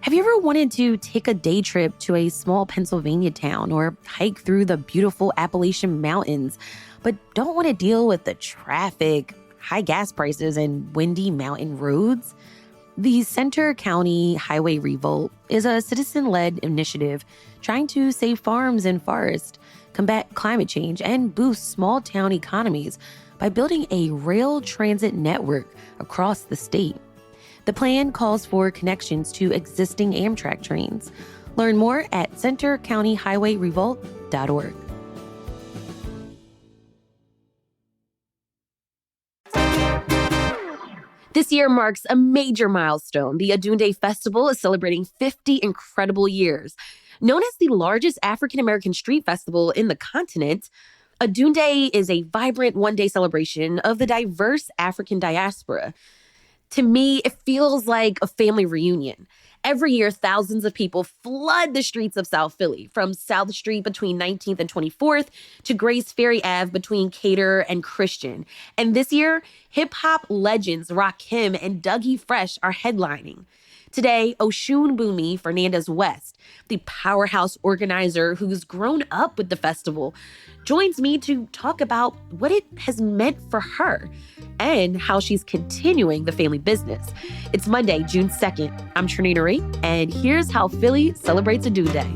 Have you ever wanted to take a day trip to a small Pennsylvania town or hike through the beautiful Appalachian Mountains, but don't want to deal with the traffic, high gas prices, and windy mountain roads? The Center County Highway Revolt is a citizen-led initiative trying to save farms and forests, combat climate change, and boost small-town economies by building a rail transit network across the state. The plan calls for connections to existing Amtrak trains. Learn more at centercountyhighwayrevolt.org. This year marks a major milestone. The Odunde Festival is celebrating 50 incredible years. Known as the largest African-American street festival in the continent, Odunde is a vibrant one-day celebration of the diverse African diaspora. To me, it feels like a family reunion. Every year, thousands of people flood the streets of South Philly, from South Street between 19th and 24th to Grace Ferry Ave between Cater and Christian. And this year, hip-hop legends Rakim and Dougie Fresh are headlining. Today, Oshun Bumi Fernandez West, the powerhouse organizer who's grown up with the festival, joins me to talk about what it has meant for her and how she's continuing the family business. It's Monday, June 2nd. I'm Trinita Ree, and here's how Philly celebrates Odunde Day.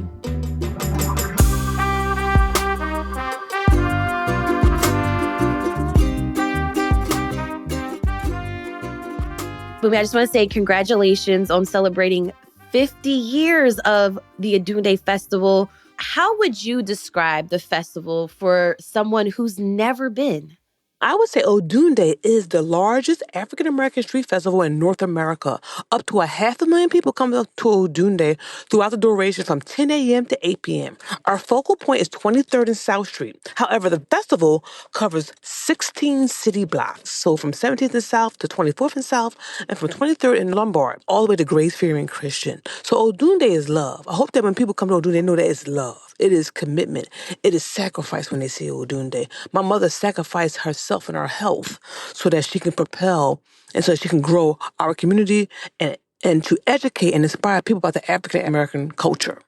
Bumi, I just want to say congratulations on celebrating 50 years of the Odunde Festival. How would you describe the festival for someone who's never been? I would say Odunde is the largest African-American street festival in North America. Up to 500,000 people come to Odunde throughout the duration from 10 a.m. to 8 p.m. Our focal point is 23rd and South Street. However, the festival covers 16 city blocks. So from 17th and South to 24th and South, and from 23rd and Lombard, all the way to Grace Ferry and Christian. So Odunde is love. I hope that when people come to Odunde, they know that it's love. It is commitment. It is sacrifice when they see Odunde. My mother sacrificed herself and her health so that she can propel and so that she can grow our community and to educate and inspire people about the African American culture.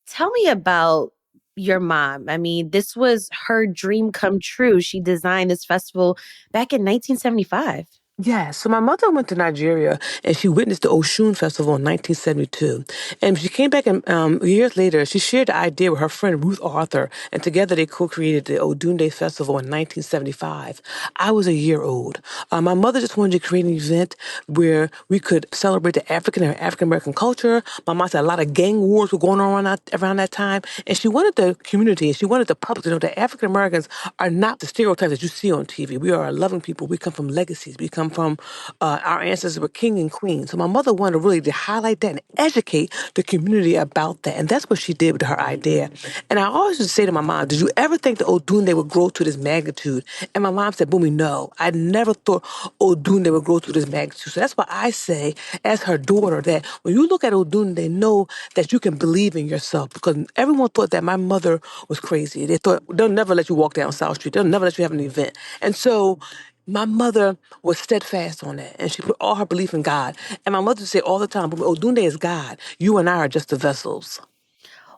Tell me about your mom. I mean, this was her dream come true. She designed this festival back in 1975. Yeah, so my mother went to Nigeria and she witnessed the Oshun Festival in 1972. And she came back and years later, she shared the idea with her friend Ruth Arthur, and together they co-created the Odunde Festival in 1975. I was a year old. My mother just wanted to create an event where we could celebrate the African and African-American culture. My mom said a lot of gang wars were going on around that time, and she wanted the community and she wanted the public to know that African-Americans are not the stereotypes that you see on TV. We are a loving people. We come from legacies. We come from our ancestors were king and queen. So my mother wanted really to highlight that and educate the community about that. And that's what she did with her idea. And I always would say to my mom, did you ever think that Odunde would grow to this magnitude? And my mom said, Bumi, no. I never thought Odunde would grow to this magnitude. So that's why I say, as her daughter, that when you look at Odunde, know that you can believe in yourself. Because everyone thought that my mother was crazy. They thought, they'll never let you walk down South Street. They'll never let you have an event. And so my mother was steadfast on that, and she put all her belief in God. And my mother would say all the time, Odunde is God. You and I are just the vessels.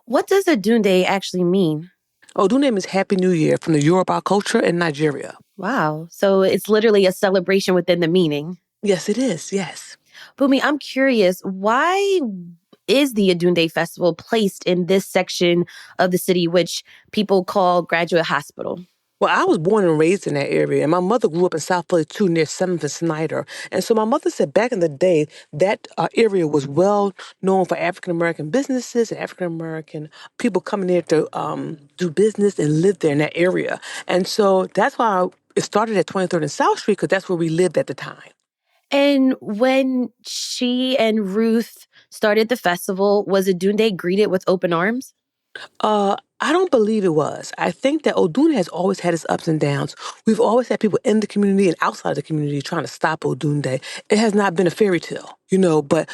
What does Odunde actually mean? Odunde means Happy New Year from the Yoruba culture in Nigeria. Wow. So it's literally a celebration within the meaning. Yes, it is. Yes. Bumi, I'm curious, why is the Odunde Festival placed in this section of the city, which people call Graduate Hospital? Well, I was born and raised in that area, and my mother grew up in South Philly too, near 7th and Snyder. And so my mother said back in the day, that area was well known for African-American businesses and African-American people coming there to do business and live there in that area. And so that's why it started at 23rd and South Street, because that's where we lived at the time. And when she and Ruth started the festival, was Odunde greeted with open arms? I don't believe it was. I think that Odunde has always had its ups and downs. We've always had people in the community and outside the community trying to stop Odunde. It has not been a fairy tale, but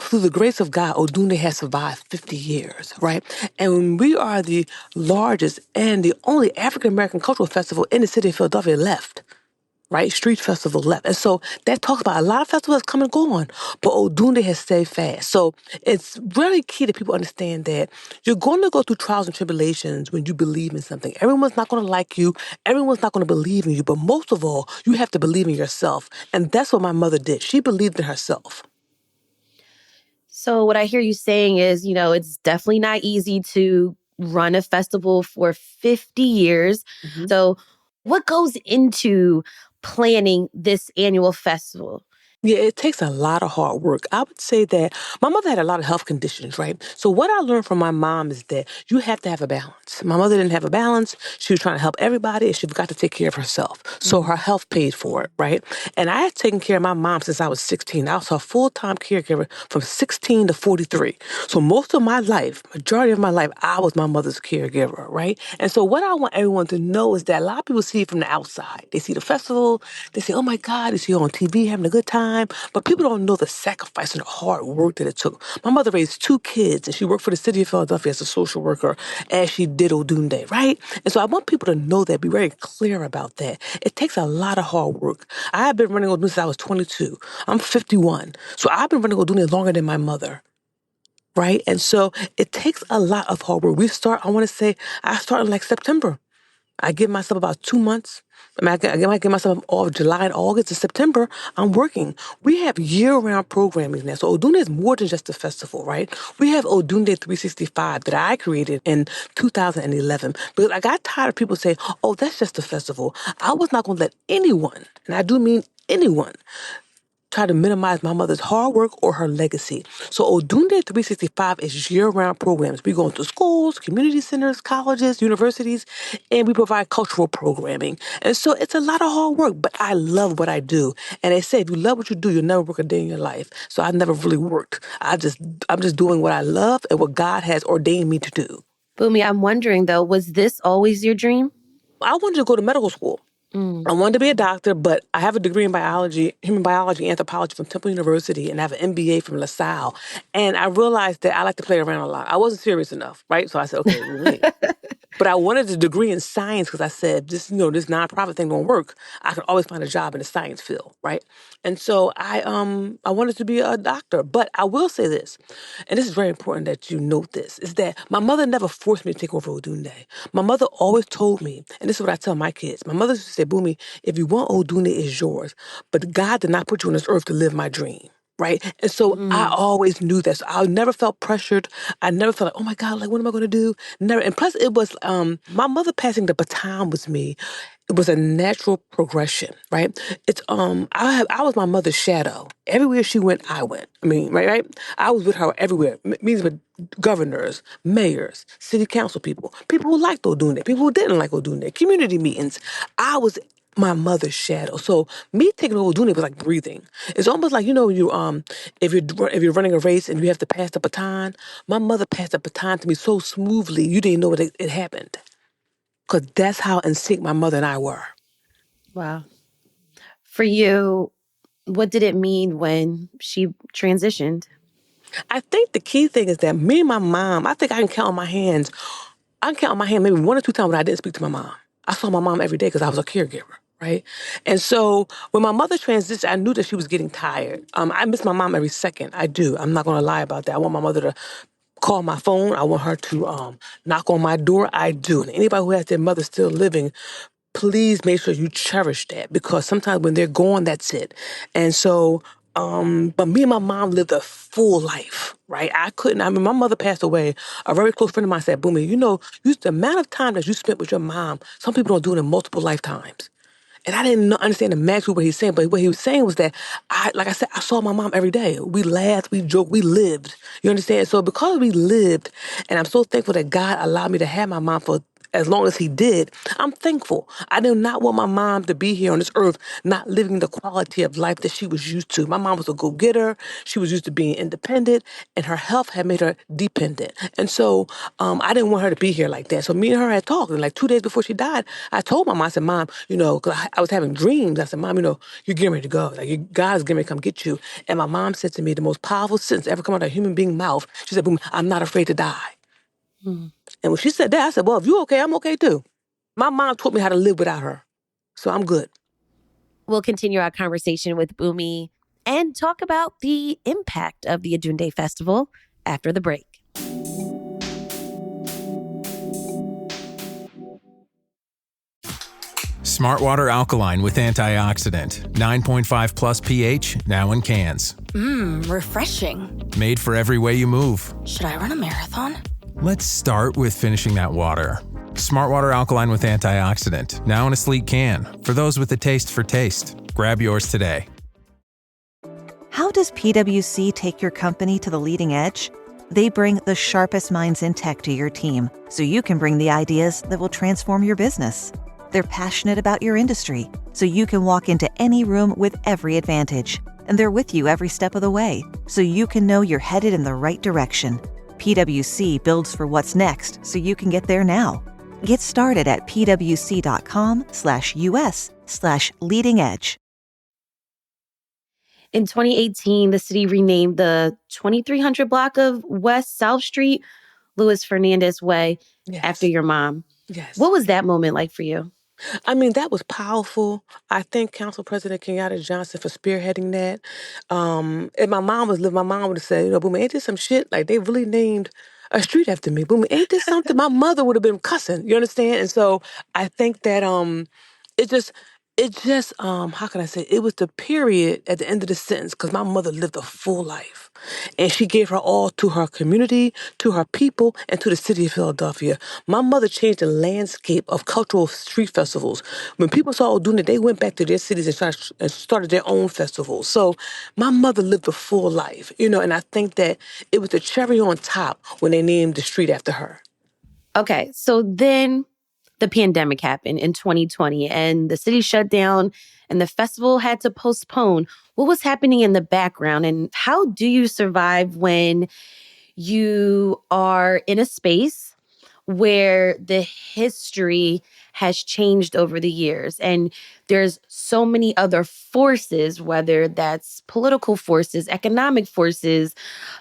through the grace of God, Odunde has survived 50 years, right? And we are the largest and the only African-American cultural festival in the city of Philadelphia left. right? Street festival left. And so that talks about a lot of festivals come and go on, but Odunde has stayed fast. So it's really key that people understand that you're going to go through trials and tribulations when you believe in something. Everyone's not going to like you. Everyone's not going to believe in you. But most of all, you have to believe in yourself. And that's what my mother did. She believed in herself. So, what I hear you saying is, it's definitely not easy to run a festival for 50 years. Mhm. So, what goes into planning this annual festival? Yeah, it takes a lot of hard work. I would say that my mother had a lot of health conditions, right? So what I learned from my mom is that you have to have a balance. My mother didn't have a balance. She was trying to help everybody and she forgot to take care of herself. So her health paid for it, right? And I had taken care of my mom since I was 16. I was her full-time caregiver from 16 to 43. So most of my life, majority of my life, I was my mother's caregiver, right? And so what I want everyone to know is that a lot of people see it from the outside. They see the festival, they say, oh my God, is she on TV having a good time? But people don't know the sacrifice and the hard work that it took. My mother raised two kids and she worked for the city of Philadelphia as a social worker as she did Odunde, right? And so I want people to know that, be very clear about that. It takes a lot of hard work. I have been running Odunde since I was 22. I'm 51. So I've been running Odunde longer than my mother. Right. And so it takes a lot of hard work. I want to say, I start in like September. I give myself about 2 months. I give myself all July and August and September. I'm working. We have year-round programming now. So Odunde is more than just a festival, right? We have Odunde 365 that I created in 2011 because I got tired of people saying, "Oh, that's just a festival." I was not going to let anyone, and I do mean anyone, try to minimize my mother's hard work or her legacy. So Odunde 365 is year-round programs. We go into schools, community centers, colleges, universities, and we provide cultural programming. And so it's a lot of hard work, but I love what I do. And they say if you love what you do, you'll never work a day in your life. So I never really worked. I'm just doing what I love and what God has ordained me to do. Boomy, I'm wondering though, was this always your dream? I wanted to go to medical school. Mm. I wanted to be a doctor, but I have a degree in biology, human biology, anthropology from Temple University, and I have an MBA from LaSalle. And I realized that I like to play around a lot. I wasn't serious enough, right? So I said, okay, wait. But I wanted a degree in science because I said, this nonprofit thing don't work. I could always find a job in the science field, right? And so I wanted to be a doctor. But I will say this, and this is very important that you note this, is that my mother never forced me to take over Odunde. My mother always told me, and this is what I tell my kids. My mother used to say, Boomy, if you want Odunde, it's yours. But God did not put you on this earth to live my dream. Right. And so I Mm. always knew that. So I never felt pressured. I never felt like, oh my God, like, what am I going to do? Never. And plus it was, my mother passing the baton with me. It was a natural progression, right? I was my mother's shadow. Everywhere she went, I went. I mean, right? I was with her everywhere. Meetings with governors, mayors, city council people who liked Odunde, people who didn't like Odunde, community meetings. I was my mother's shadow. So me taking over Odunde was like breathing. It's almost like if you're running a race and you have to pass the baton. My mother passed the baton to me so smoothly you didn't know it happened because that's how in sync my mother and I were. Wow. For you, what did it mean when she transitioned? I think the key thing is that me and my mom, I think I can count on my hands. I can count on my hand maybe one or two times when I didn't speak to my mom. I saw my mom every day because I was a caregiver, right? And so when my mother transitioned, I knew that she was getting tired. I miss my mom every second. I do. I'm not going to lie about that. I want my mother to call my phone. I want her to knock on my door. I do. And anybody who has their mother still living, please make sure you cherish that because sometimes when they're gone, that's it. And so, but me and my mom lived a full life, right? I mean, my mother passed away. A very close friend of mine said, Boomy, the amount of time that you spent with your mom, some people don't do it in multiple lifetimes. And I didn't understand the magnitude of what he's saying, but what he was saying was that like I said, I saw my mom every day. We laughed, we joked, we lived. You understand? So because we lived, and I'm so thankful that God allowed me to have my mom for as long as he did, I'm thankful. I do not want my mom to be here on this earth not living the quality of life that she was used to. My mom was a go-getter. She was used to being independent, and her health had made her dependent. And so I didn't want her to be here like that. So me and her had talked, and like 2 days before she died, I told my mom, I said, Mom, 'cause I was having dreams. I said, Mom, you're getting ready to go. Like, God's getting ready to come get you. And my mom said to me the most powerful sentence ever come out of a human being mouth. She said, Boom, I'm not afraid to die. Mm. And when she said that, I said, well, if you're okay, I'm okay too. My mom taught me how to live without her. So I'm good. We'll continue our conversation with Bumi and talk about the impact of the Odunde Festival after the break. Smart Water Alkaline with antioxidant. 9.5 plus pH, now in cans. Refreshing. Made for every way you move. Should I run a marathon? Let's start with finishing that water. Smart Water Alkaline with antioxidant, now in a sleek can. For those with a taste for taste. Grab yours today. How does PwC take your company to the leading edge? They bring the sharpest minds in tech to your team, so you can bring the ideas that will transform your business. They're passionate about your industry, so you can walk into any room with every advantage. And they're with you every step of the way, so you can know you're headed in the right direction. PwC builds for what's next, so you can get there now. Get started at pwc.com/us/leading edge. In 2018, the city renamed the 2300 block of West South Street Luis Fernandez Way after your mom. Yes. What was that moment like for you? I mean, that was powerful. I thank Council President Kenyatta Johnson for spearheading that. If my mom was living, my mom would have said, Boomy, ain't this some shit? Like, they really named a street after me. Boomy, ain't this something? My mother would have been cussing. You understand? And so I think that it just how can I say, it was the period at the end of the sentence, because my mother lived a full life. And she gave her all to her community, to her people, and to the city of Philadelphia. My mother changed the landscape of cultural street festivals. When people saw Odunde, they went back to their cities and started their own festivals. So my mother lived a full life, and I think that it was the cherry on top when they named the street after her. Okay, so then the pandemic happened in 2020 and the city shut down and the festival had to postpone. What was happening in the background, and how do you survive when you are in a space where the history has changed over the years and there's so many other forces, whether that's political forces, economic forces,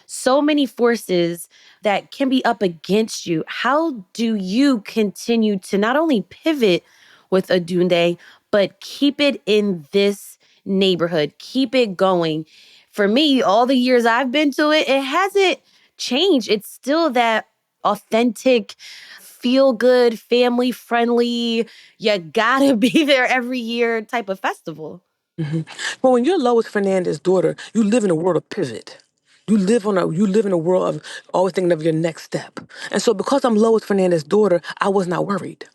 so many forces that can be up against you? How do you continue to not only pivot with Odunde, but keep it in this neighborhood, keep it going? For me, all the years I've been to it, it hasn't changed. It's still that authentic, feel good, family friendly, you gotta be there every year type of festival. Well, when you're Lois Fernandez's daughter, you live in a world of pivot. You live in a world of always thinking of your next step. And so because I'm Lois Fernandez's daughter, I was not worried.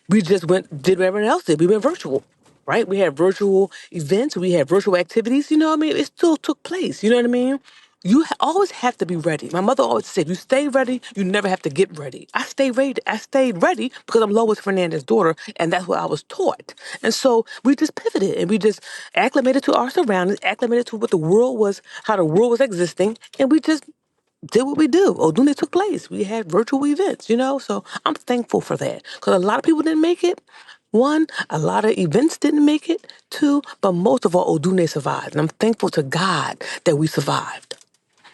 We just did what everyone else did. We went virtual, right? We had virtual events. We had virtual activities. You know what I mean? It still took place. You know what I mean? You always have to be ready. My mother always said, you stay ready, you never have to get ready. I stayed ready. I stayed ready because I'm Lois Fernandez's daughter, and that's what I was taught. And so we just pivoted, and we just acclimated to our surroundings, acclimated to what the world was, how the world was existing, and we just did what we do. Odunde took place. We had virtual events. So I'm thankful for that. Because a lot of people didn't make it. One, a lot of events didn't make it. Two, but most of all, Odunde survived. And I'm thankful to God that we survived.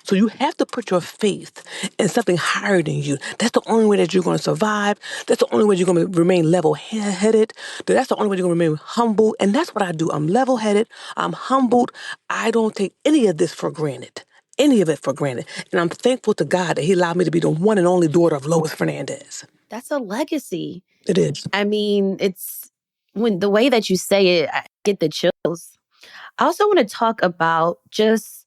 So you have to put your faith in something higher than you. That's the only way that you're going to survive. That's the only way you're going to remain level-headed. That's the only way you're going to remain humble. And that's what I do. I'm level-headed. I'm humbled. I don't take any of this for granted. Any of it for granted. And I'm thankful to God that he allowed me to be the one and only daughter of Lois Fernandez. That's a legacy. It is. I mean, it's when the way that you say it, I get the chills. I also want to talk about just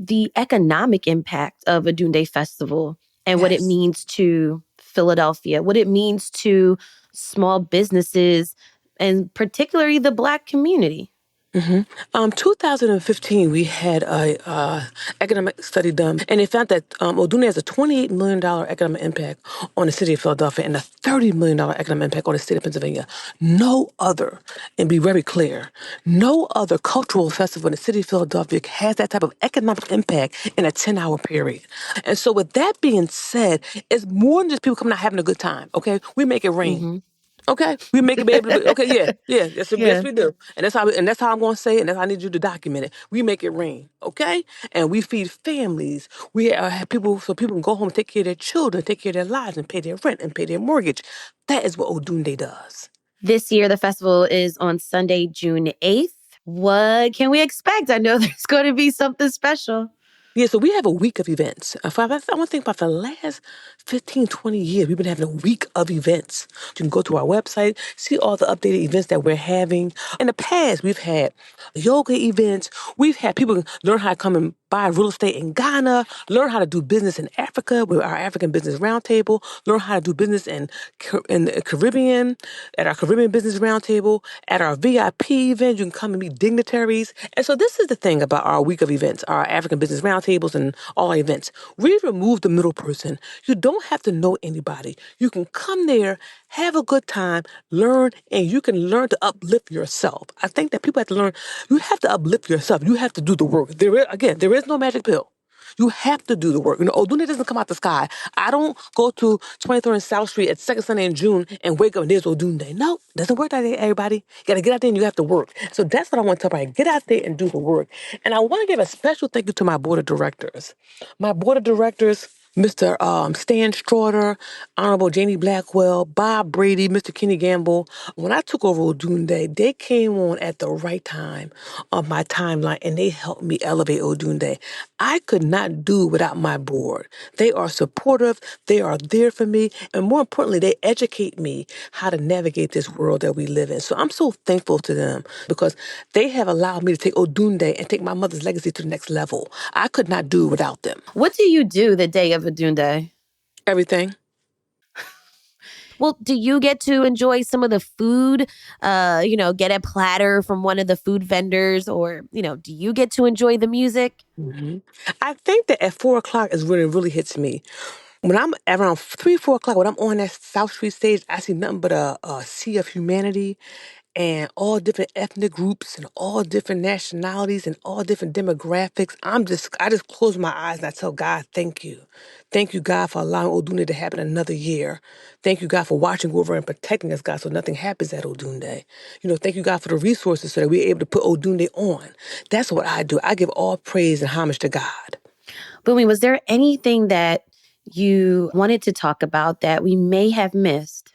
the economic impact of a Dunde Festival and what it means to Philadelphia, what it means to small businesses, and particularly the Black community. 2015, we had a economic study done, and they found that Odunde has a $28 million economic impact on the city of Philadelphia and a $30 million economic impact on the state of Pennsylvania. No other, and be very clear, no other cultural festival in the city of Philadelphia has that type of economic impact in a 10-hour period. And so with that being said, it's more than just people coming out having a good time, okay? We make it rain. Okay, we make it be able to. Okay, yeah. Yes, we do, and that's how I'm going to say it, and that's how I need you to document it. We make it rain, okay, and we feed families. We have people so people can go home and take care of their children, take care of their lives, and pay their rent and pay their mortgage. That is what Odunde does. This year, the festival is on Sunday, June 8th. What can we expect? I know there's going to be something special. Yeah, so we have a week of events. I want to think about the last 15, 20 years, we've been having a week of events. You can go to our website, see all the updated events that we're having. In the past, we've had yoga events. We've had people learn how to come and buy real estate in Ghana, learn how to do business in Africa with our African Business Roundtable, learn how to do business in the Caribbean, at our Caribbean Business Roundtable, at our VIP event. You can come and meet dignitaries. And so this is the thing about our week of events, our African Business Roundtables and all our events. We remove the middle person. You don't have to know anybody. You can come there, have a good time, learn, and you can learn to uplift yourself. I think that people have to learn, you have to uplift yourself. You have to do the work. There is no magic pill. You have to do the work. Odunde doesn't come out the sky. I don't go to 23rd and South Street at second Sunday in June and wake up and there's Odunde. No, doesn't work that way, everybody. You got to get out there and you have to work. So that's what I want to tell everybody. Get out there and do the work. And I want to give a special thank you to my board of directors. My board of directors, Mr. Stan Straughter, Honorable Janie Blackwell, Bob Brady, Mr. Kenny Gamble. When I took over Odunde, they came on at the right time of my timeline and they helped me elevate Odunde. I could not do without my board. They are supportive, they are there for me, and more importantly, they educate me how to navigate this world that we live in. So I'm so thankful to them because they have allowed me to take Odunde and take my mother's legacy to the next level. I could not do without them. What do you do the day of Odunde? Everything. Well, do you get to enjoy some of the food? Get a platter from one of the food vendors, or do you get to enjoy the music? I think that at 4 o'clock is when it really hits me. When I'm around 3, 4 o'clock, when I'm on that South Street stage, I see nothing but a sea of humanity and all different ethnic groups and all different nationalities and all different demographics. I just close my eyes and I tell God, thank you. Thank you, God, for allowing Odunde to happen another year. Thank you, God, for watching over and protecting us, God, so nothing happens at Odunde. Thank you, God, for the resources so that we're able to put Odunde on. That's what I do. I give all praise and homage to God. Boomy, was there anything that you wanted to talk about that we may have missed?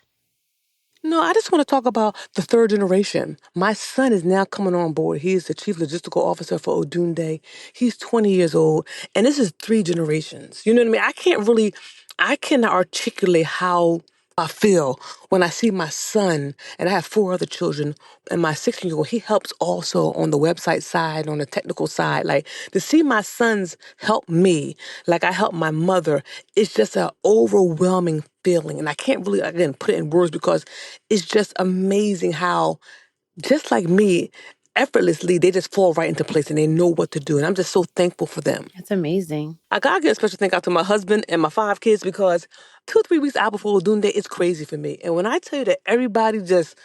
No, I just want to talk about the third generation. My son is now coming on board. He is the chief logistical officer for Odunde. He's 20 years old, and this is 3 generations. You know what I mean? I cannot articulate how I feel when I see my son, and I have 4 other children, and my 16-year-old, he helps also on the website side, on the technical side. Like, to see my sons help me, like I help my mother, it's just an overwhelming feeling. And I can't really, again, put it in words because it's just amazing how, just like me, effortlessly, they just fall right into place and they know what to do. And I'm just so thankful for them. That's amazing. I gotta give a special thank out to my husband and my 5 kids because 2 or 3 weeks out before Odunde, it's crazy for me. And when I tell you that everybody just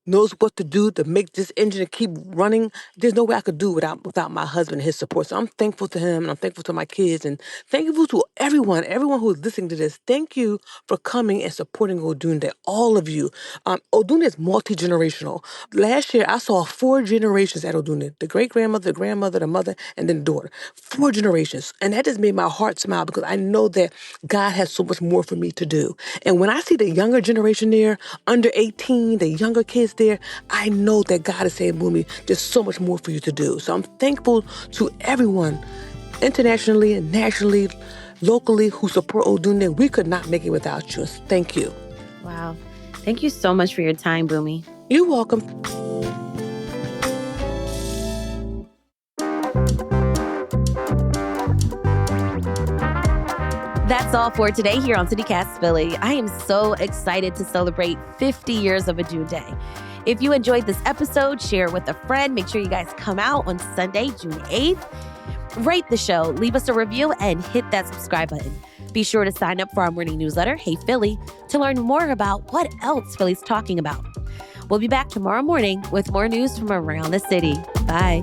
knows what to do to make this engine keep running, there's no way I could do without my husband and his support. So I'm thankful to him and I'm thankful to my kids and thankful to everyone who is listening to this. Thank you for coming and supporting Odunde, all of you. Odunde is multi-generational. Last year, I saw 4 generations at Odunde, the great-grandmother, the grandmother, the mother, and then the daughter. 4 generations. And that just made my heart smile because I know that God has so much more for me to do. And when I see the younger generation there, under 18, the younger kids there, I know that God is saying, Boomy, there's so much more for you to do. So I'm thankful to everyone, internationally, nationally, locally, who support Odunde. We could not make it without you. Thank you. Wow. Thank you so much for your time, Boomy. You're welcome. That's all for today here on CityCast Philly. I am so excited to celebrate 50 years of Odunde. If you enjoyed this episode, share it with a friend. Make sure you guys come out on Sunday, June 8th. Rate the show, leave us a review, and hit that subscribe button. Be sure to sign up for our morning newsletter, Hey Philly, to learn more about what else Philly's talking about. We'll be back tomorrow morning with more news from around the city. Bye.